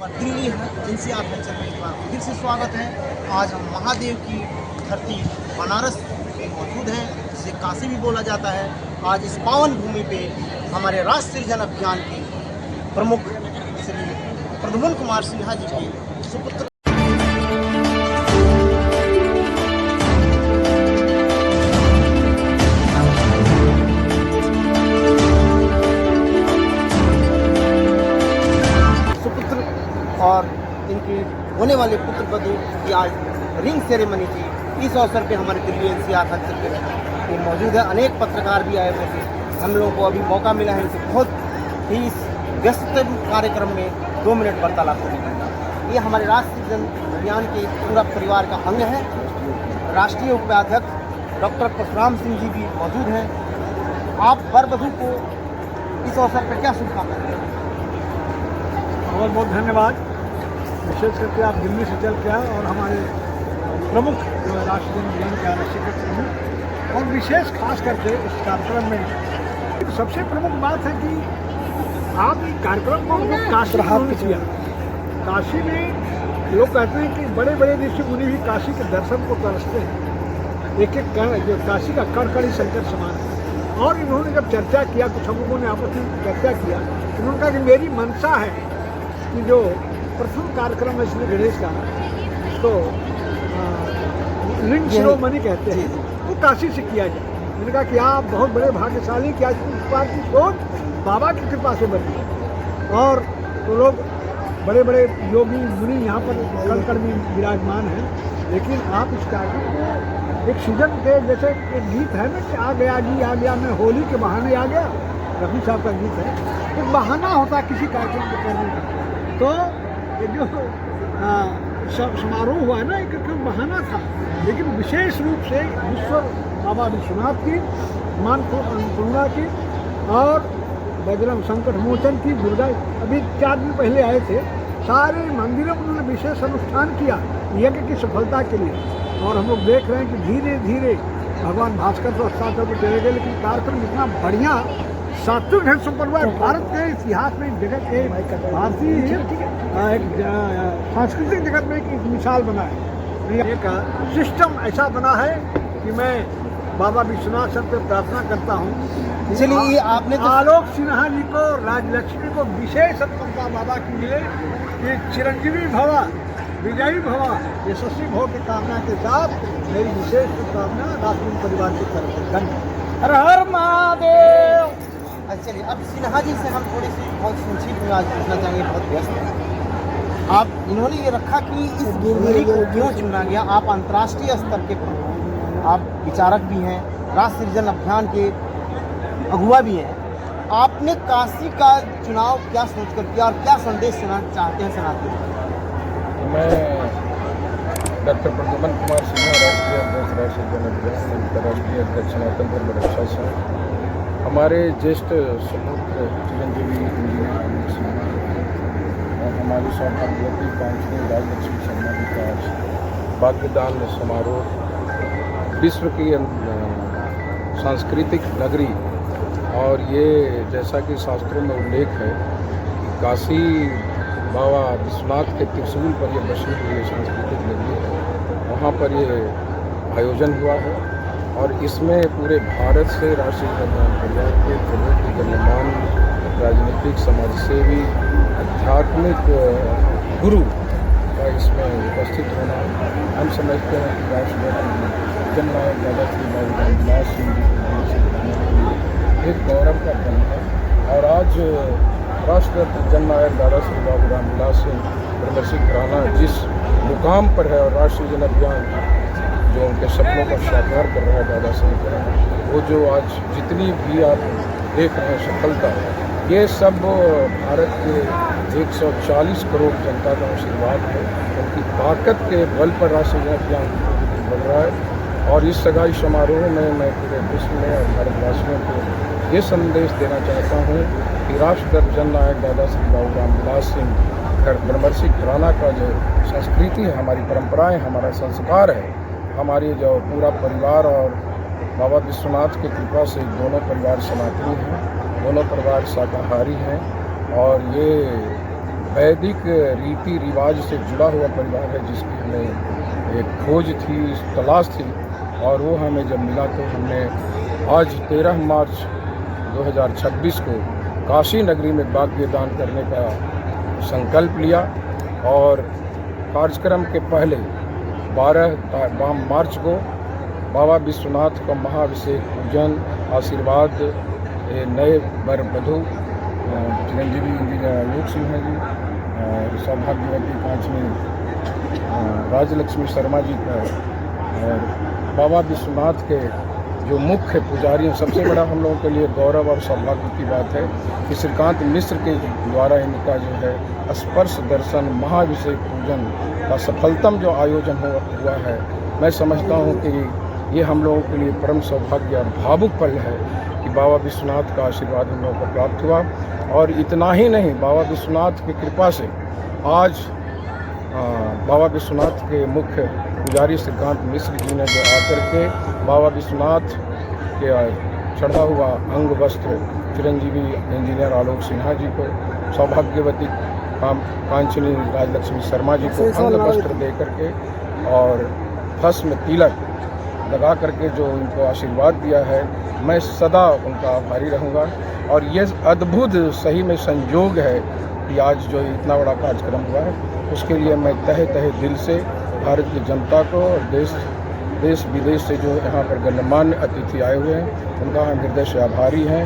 और Delhi NCR culture में एक बार फिर से स्वागत है। आज हम महादेव की धरती बनारस में मौजूद हैं, जिसे काशी भी बोला जाता है। आज इस पावन भूमि पे हमारे राष्ट्र सृजन अभियान के प्रमुख श्री प्रद्युम्न कुमार सिन्हा जी के सुपुत्र और इनकी होने वाले पुत्र वधू की आज रिंग सेरेमनी थी। इस अवसर पे हमारे दिल्ली एनसीआर कल्चर पे मौजूद है। अनेक पत्रकार भी आए हुए थे। हम लोगों को अभी मौका मिला है इनसे बहुत ही व्यस्त कार्यक्रम में 2 मिनट वार्तालाप करने का। ये हमारे राष्ट्रीय जन अभियान के पूरा परिवार का अंग है। राष्ट्रीय उपाध्यक्ष डॉक्टर परशुराम सिंह जी भी मौजूद हैं। आप वर वधू को इस अवसर पर क्या शुभकामनाएं? बहुत बहुत धन्यवाद। विशेष करके आप दिल्ली से चल के आए और हमारे प्रमुख जो राष्ट्रीय अभियान के आरक्षक हैं और विशेष खास करके इस कार्यक्रम में सबसे प्रमुख बात है कि आप इस कार्यक्रम को काशी में किया। काशी में लोग कहते हैं कि बड़े बड़े ऋषि मुनि भी काशी के दर्शन को तरसते हैं। एक एक जो काशी का कण कण संकट समान है। और इन्होंने जब चर्चा किया, कुछ हम लोगों ने आपस में चर्चा किया, उन्होंने कहा कि मेरी मंशा है कि जो प्रथम कार्यक्रम है श्री गणेश का, तो रिंग सेरेमनी कहते हैं, वो काशी से किया जाए। मैंने कहा कि आप बहुत बड़े भाग्यशाली, कि आज इस बार की सोच बाबा की कृपा से बनी। और तो लोग बड़े बड़े योगी मुनि यहाँ पर कण कण में विराजमान हैं। लेकिन आप इस कार्यक्रम को एक सीजन के जैसे एक गीत है ना कि आ गया जी आ गया, मैं होली के बहाने आ गया, रफी साहब का गीत है। एक बहाना होता है किसी कार्यक्रम को करने का। तो ये जो समारोह हुआ है ना, एक बहाना था। लेकिन विशेष रूप से विश्व बाबा विश्वनाथ की, मान अन्नपूर्णा की और बजरंग संकट मोचन की, दुर्गा अभी 4 दिन पहले आए थे। सारे मंदिरों में उन्होंने विशेष अनुष्ठान किया यज्ञ की सफलता के लिए। और हम लोग देख रहे हैं कि धीरे धीरे भगवान भास्कर तो अस्ताचल पर चले गए, लेकिन कार्यक्रम इतना बढ़िया सात्विक ढंग से संपन्न हुआ। भारत के इतिहास में जगत के भारतीय एक सांस्कृतिक जगत में एक मिसाल बना है। एक सिस्टम ऐसा बना है कि मैं बाबा विश्वनाथ सर पे प्रार्थना करता हूँ। चलिए, आपने तो आलोक सिन्हा जी को, राजलक्ष्मी को विशेष अनुकंपा बाबा की मिले कि चिरंजीवी भवा, विजयी भवा, यशस्वी भव की कामना के साथ मेरी विशेष शुभकामना राष्ट्रीय परिवार की तरफ से। धन्यवाद। हर हर महादेव। चलिए, अब सिन्हा जी से हम थोड़ी सी बहुत संक्षिप्त में आज पूछना चाहेंगे, बहुत व्यस्त हैं आप। इन्होंने ये रखा कि इस भूमि को क्यों चुना गया। आप अंतर्राष्ट्रीय स्तर के आप विचारक भी हैं, राष्ट्र सृजन अभियान के अगुवा भी हैं। आपने काशी का चुनाव क्या सोचकर किया और क्या संदेश देना चाहते हैं समाज को? मैं डॉक्टर प्रद्युम्न कुमार सिन्हा, राष्ट्रीय अध्यक्ष राष्ट्रीय सृजन अभियान, अंतर्राष्ट्रीय अध्यक्ष सनातन धर्म रक्षा संघ, हमारे ज्येष्ठ सपुत्र चिरंजीवी इंजीनियर सिन्हा और हमारी सौभाग्यवती 5वीं राजलक्ष्मी शर्मा जी का आज भाग्यदान समारोह विश्व की सांस्कृतिक नगरी। और ये जैसा कि शास्त्रों में उल्लेख है, काशी बाबा विश्वनाथ के त्रिशूल पर यह बसी हुई सांस्कृतिक नगरी है, वहाँ पर ये आयोजन हुआ है। और इसमें पूरे भारत से राष्ट्रीय कल्याण परिवार के प्रमुख गण्यमान राजनीतिक, समाजसेवी, आध्यात्मिक गुरु का इसमें उपस्थित होना, हम समझते हैं कि राष्ट्रपति जननायक दादा श्री बाबू रामविलास सिंह जी को एक गौरव का पल है। और आज राष्ट्रपति जननायक दादा श्री बाबू रामविलास सिंह ब्रह्मर्षि घराना जिस मुकाम पर है और राष्ट्रीय जन अभियान जो उनके सपनों का साकार कर रहा है दादा साहब का, वो जो आज जितनी भी आप देख रहे हैं सफलता, ये सब भारत के 140 करोड़ जनता का आशीर्वाद है। उनकी ताकत के बल पर राष्ट्रीय अभियान बढ़ रहा है। और इस सगाई समारोह में मैं पूरे विश्व में और भारतवासियों को ये संदेश देना चाहता हूँ कि राष्ट्रपति जननायक दादा श्री बाबू रामविलास सिंह ब्रह्मर्षि घराना का जो संस्कृति है, हमारी परंपराएं, हमारा संस्कार है, हमारी जो पूरा परिवार और बाबा विश्वनाथ की कृपा से दोनों परिवार सनातनी हैं, दोनों परिवार शाकाहारी हैं। और ये वैदिक रीति रिवाज से जुड़ा हुआ परिवार है, जिसकी हमें एक खोज थी, तलाश थी, और वो हमें जब मिला तो हमने आज 13 मार्च 2026 को काशी नगरी में भाग्य दान करने का संकल्प लिया। और कार्यक्रम के पहले 12 मार्च को बाबा विश्वनाथ का महाअभिषेक पूजन आशीर्वाद नए वर वधू चिरंजीवी इंजीनियर आलोक सिन्हा जी और सौभाग्यवती कांचनी राजलक्ष्मी शर्मा जी का और बाबा विश्वनाथ के जो मुख्य पुजारी हैं, सबसे बड़ा हम लोगों के लिए गौरव और सौभाग्य की बात है कि श्रीकांत मिश्र के द्वारा इनका जो है स्पर्श दर्शन महाअभिषेक पूजन का सफलतम जो आयोजन हुआ है, मैं समझता हूँ कि ये हम लोगों के लिए परम सौभाग्य और भावुक पल है कि बाबा विश्वनाथ का आशीर्वाद हम लोगों को प्राप्त हुआ। और इतना ही नहीं, बाबा विश्वनाथ की कृपा से आज बाबा विश्वनाथ के मुख्य पुजारी श्रीकांत मिश्र जी ने जो आकर के बाबा विश्वनाथ के चढ़ा हुआ अंग वस्त्र चिरंजीवी इंजीनियर आलोक सिन्हा जी को, सौभाग्यवती कांचनी राजलक्ष्मी शर्मा जी को अंग वस्त्र दे करके और भस्म तिलक लगा करके जो उनको आशीर्वाद दिया है, मैं सदा उनका आभारी रहूँगा। और ये अद्भुत सही में संयोग है कि आज जो इतना बड़ा कार्यक्रम हुआ है, उसके लिए मैं तहे दिल से भारत की जनता को और देश विदेश से जो यहाँ पर गणमान्य अतिथि आए हुए हैं, उनका हम हृदय से आभारी हैं।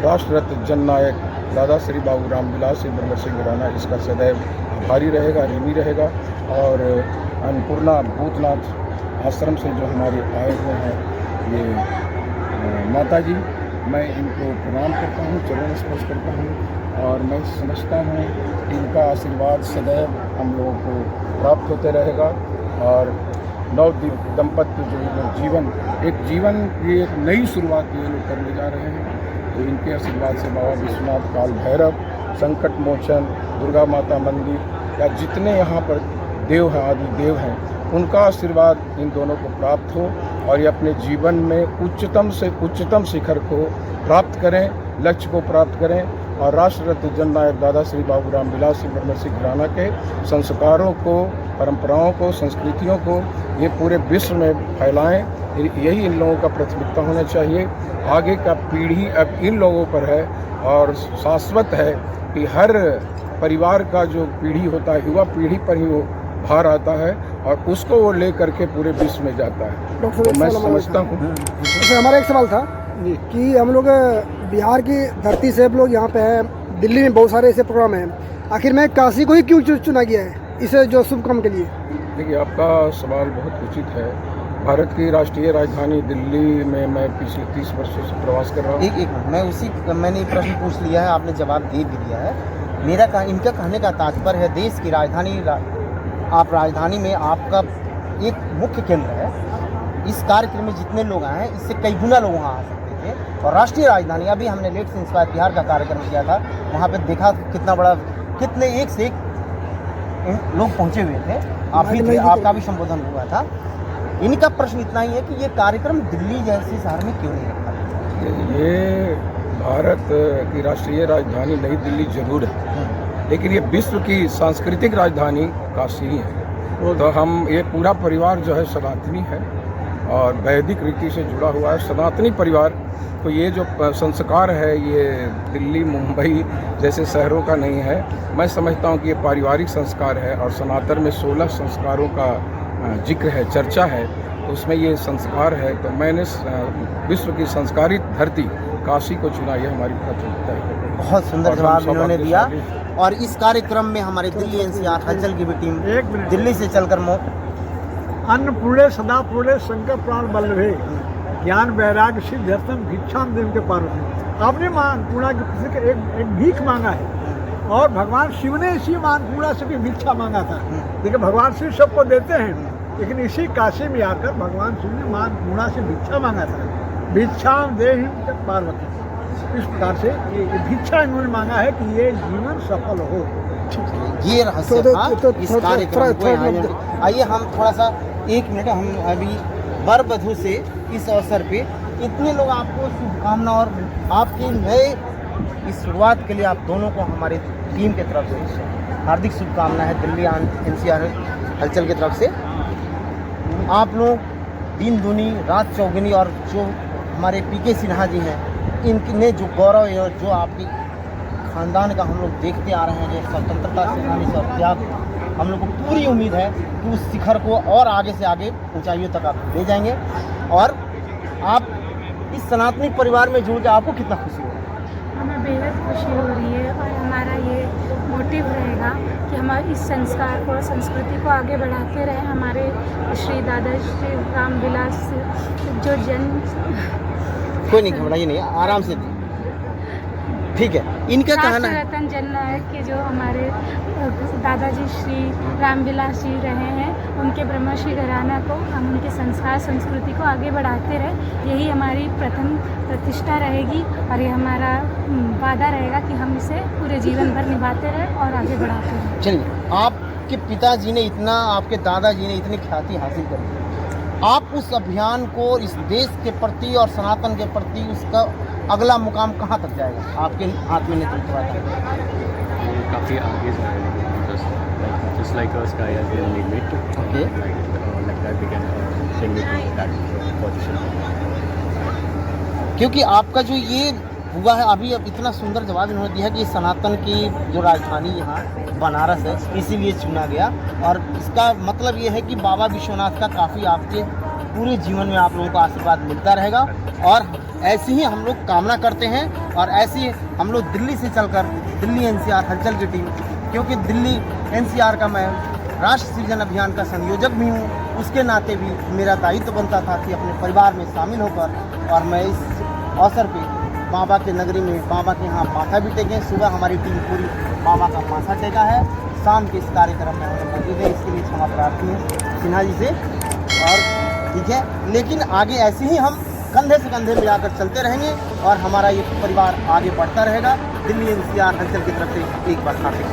राष्ट्ररत्न जननायक दादा श्री बाबू राम विलास ब्रह्म सिंह राणा इसका सदैव आभारी रहेगा, ऋणी रहेगा। और अन्नपूर्णा भूतनाथ आश्रम से जो हमारे आए हुए हैं ये माता जी, मैं इनको प्रणाम करता हूँ, चरण स्पर्श करता हूँ और मैं समझता हूँ कि इनका आशीर्वाद सदैव हम लोगों को प्राप्त होते रहेगा। और नव दंपत्ति जो जीवन की एक नई शुरुआत ये लोग करने जा रहे हैं, तो इनके आशीर्वाद से बाबा विश्वनाथ, काल भैरव, संकट मोचन, दुर्गा माता मंदिर या जितने यहाँ पर देव हैं, आदि देव हैं, उनका आशीर्वाद इन दोनों को प्राप्त हो और ये अपने जीवन में उच्चतम से उच्चतम शिखर को प्राप्त करें, लक्ष्य को प्राप्त करें और राष्ट्ररत्न जननायक दादा श्री बाबू राम विलास ब्रह्म सिंह राणा के संस्कारों को, परंपराओं को, संस्कृतियों को ये पूरे विश्व में फैलाएं। यही इन लोगों का प्राथमिकता होना चाहिए। आगे का पीढ़ी अब इन लोगों पर है और शाश्वत है कि हर परिवार का जो पीढ़ी होता है, युवा पीढ़ी पर ही वो भार आता है और उसको वो ले करके पूरे विश्व में जाता है। तो मैं समझता हूँ। हमारा एक सवाल था कि हम लोग बिहार की धरती से हम लोग यहाँ पे हैं, दिल्ली में बहुत सारे ऐसे प्रोग्राम हैं, आखिर में काशी को ही क्यों चुना गया है इसे जो शुभ काम के लिए? देखिए, आपका सवाल बहुत उचित है। भारत की राष्ट्रीय राजधानी दिल्ली में मैं पिछले 30 वर्षों से प्रवास कर रहा हूँ। एक मैंने प्रश्न पूछ लिया है, आपने जवाब दे भी दिया है। इनका कहने का तात्पर्य है देश की राजधानी, आप राजधानी में आपका एक मुख्य केंद्र है। इस कार्यक्रम में जितने लोग आए हैं, इससे कई गुना लोग वहाँ आ सकते थे। और राष्ट्रीय राजधानी, अभी हमने लेट से इंस्पायर बिहार का कार्यक्रम किया था, वहाँ पे देखा कितना बड़ा, कितने एक से एक लोग पहुँचे हुए थे। आप भी थे, आपका भी संबोधन हुआ था। इनका प्रश्न इतना ही है कि ये कार्यक्रम दिल्ली जैसे शहर में क्यों नहीं रखा? ये भारत की राष्ट्रीय राजधानी नई दिल्ली जरूर है, लेकिन ये विश्व की सांस्कृतिक राजधानी काशी है। तो हम ये पूरा परिवार जो है सनातनी है और वैदिक रीति से जुड़ा हुआ है, सनातनी परिवार। तो ये जो संस्कार है ये दिल्ली, मुंबई जैसे शहरों का नहीं है। मैं समझता हूँ कि ये पारिवारिक संस्कार है और सनातन में 16 संस्कारों का जिक्र है, चर्चा है, तो उसमें ये संस्कार है। तो मैंने विश्व की संस्कारित धरती काशी को चुना, ये हमारी प्राथमिकता है। बहुत सुंदर जवाब इन्होंने दिया। और इस कार्यक्रम में हमारे दिल्ली एनसीआर हलचल की भी टीम दिल्ली से चलकर अन्नपूर्णे सदा पूर्णे शंकर प्राण बल्लभे ज्ञान वैराग्य सिद्ध्यर्थम भिक्षाम देव के पार्वती। आपने अन्नपूर्णा की किसी का एक भीख मांगा है और भगवान शिव ने इसी अन्नपूर्णा से भी भिक्षा मांगा था। देखिए, भगवान शिव सबको देते हैं, लेकिन इसी काशी में आकर भगवान शिव ने अन्नपूर्णा से भिक्षा मांगा था। भिक्षाम देहि पार्वती, इस प्रकार से ये भिक्षा इन्होंने मांगा है कि ये जीवन सफल हो। ये रहस्य था इस कार्यक्रम को। आइए हम थोड़ा सा 1 मिनट, हम अभी वर वधू से इस अवसर पे इतने लोग आपको शुभकामना और आपके नए इस शुरुआत के लिए आप दोनों को हमारी टीम की तरफ से हार्दिक शुभकामनाएं है दिल्ली NCR हलचल की तरफ से। आप लोग दिन दूनी रात चौगुनी, और जो हमारे PK सिन्हा जी हैं, इनने जो गौरव है और जो आपकी ख़ानदान का हम लोग देखते आ रहे हैं, जो स्वतंत्रता सेनानी से और त्याग, हम लोग को पूरी उम्मीद है कि उस शिखर को और आगे से आगे ऊंचाइयों तक आप ले जाएंगे। और आप इस सनातनी परिवार में जुड़ के आपको कितना खुशी हो? हमें बेहद खुशी हो रही है, और हमारा ये मोटिव रहेगा कि हम इस संस्कार को, संस्कृति को आगे बढ़ाते रहें। हमारे श्री दादा श्री रामविलास जो कोई नहीं, घबराइए नहीं, आराम से दी, ठीक है। इनका कहना है रतन जननायक के जो हमारे दादाजी श्री रामविलास जी रहे हैं, उनके ब्रह्मश्री घराना को हम उनके संस्कार संस्कृति को आगे बढ़ाते रहे। यही हमारी प्रथम प्रतिष्ठा रहेगी, और ये हमारा वादा रहेगा कि हम इसे पूरे जीवन भर निभाते रहे और आगे बढ़ाते रहे। चलिए, आपके पिताजी ने इतना, आपके दादाजी ने इतनी ख्याति हासिल कर ली, आप उस अभियान को इस देश के प्रति और सनातन के प्रति उसका अगला मुकाम कहाँ तक जाएगा? आपके हाथ में नेतृत्व आता है। काफ़ी आगे जाएगा, just like a sky has been limit. Okay. Like that we can send it to that position. क्योंकि आपका जो ये हुआ है अभी, अब इतना सुंदर जवाब इन्होंने दिया कि सनातन की जो राजधानी यहाँ बनारस है, इसीलिए चुना गया। और इसका मतलब ये है कि बाबा विश्वनाथ का काफ़ी आपके पूरे जीवन में आप लोगों को आशीर्वाद मिलता रहेगा। और ऐसी ही हम लोग कामना करते हैं, और ऐसी हम लोग दिल्ली से चलकर दिल्ली NCR हलचल की टीम, क्योंकि दिल्ली NCR का मैं राष्ट्र सृजन अभियान का संयोजक भी हूँ, उसके नाते भी मेरा दायित्व बनता था कि अपने परिवार में शामिल होकर, और मैं इस अवसर पे बाबा के नगरी में बाबा के यहाँ माथा भी टेकें। सुबह हमारी टीम पूरी बाबा का माथा टेका है, शाम के इस कार्यक्रम में हम मौजूद है, इसके लिए क्षमा प्रार्थी हैं सिन्हा जी से। और ठीक है, लेकिन आगे ऐसे ही हम कंधे से कंधे मिलाकर चलते रहेंगे, और हमारा ये परिवार आगे बढ़ता रहेगा। दिल्ली NCR हलचल की तरफ से एक बार हार्दिक